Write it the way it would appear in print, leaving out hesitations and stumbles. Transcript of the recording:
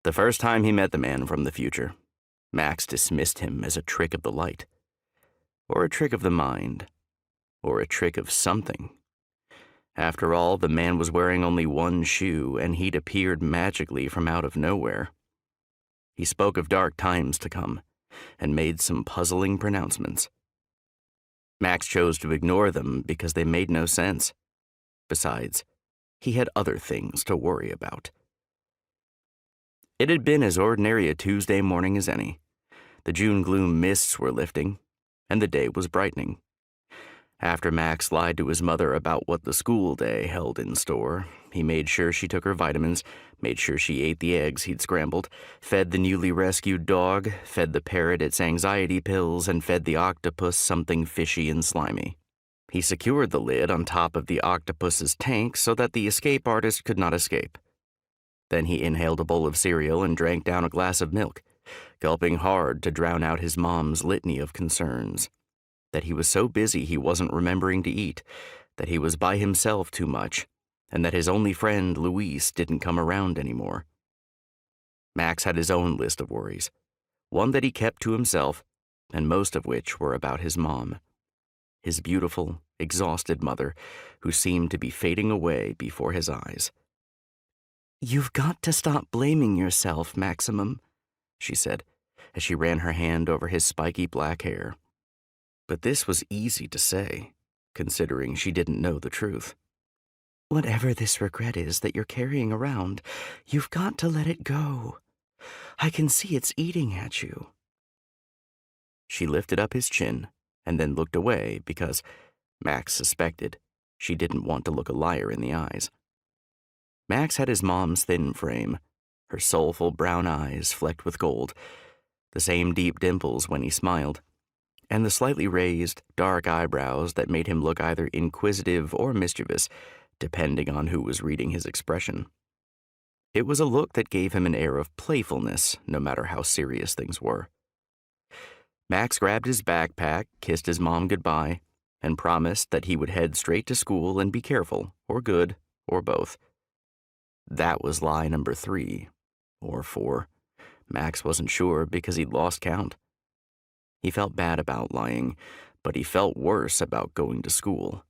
The first time he met the man from the future, Max dismissed him as a trick of the light, or a trick of the mind, or a trick of something. After all, the man was wearing only one shoe, and he'd appeared magically from out of nowhere. He spoke of dark times to come, and made some puzzling pronouncements. Max chose to ignore them because they made no sense. Besides, he had other things to worry about. It had been as ordinary a Tuesday morning as any. The June gloom mists were lifting, and the day was brightening. After Max lied to his mother about what the school day held in store, he made sure she took her vitamins, made sure she ate the eggs he'd scrambled, fed the newly rescued dog, fed the parrot its anxiety pills, and fed the octopus something fishy and slimy. He secured the lid on top of the octopus's tank so that the escape artist could not escape. Then he inhaled a bowl of cereal and drank down a glass of milk, gulping hard to drown out his mom's litany of concerns. That he was so busy he wasn't remembering to eat, that he was by himself too much, and that his only friend, Luis, didn't come around anymore. Max had his own list of worries, one that he kept to himself, and most of which were about his mom. His beautiful, exhausted mother, who seemed to be fading away before his eyes. "You've got to stop blaming yourself, Maximum," she said, as she ran her hand over his spiky black hair. But this was easy to say, considering she didn't know the truth. "Whatever this regret is that you're carrying around, you've got to let it go. I can see it's eating at you." She lifted up his chin and then looked away because, Max suspected, she didn't want to look a liar in the eyes. Max had his mom's thin frame, her soulful brown eyes flecked with gold, the same deep dimples when he smiled, and the slightly raised, dark eyebrows that made him look either inquisitive or mischievous, depending on who was reading his expression. It was a look that gave him an air of playfulness, no matter how serious things were. Max grabbed his backpack, kissed his mom goodbye, and promised that he would head straight to school and be careful, or good, or both. That was lie number 3, or 4. Max wasn't sure because he'd lost count. He felt bad about lying, but he felt worse about going to school.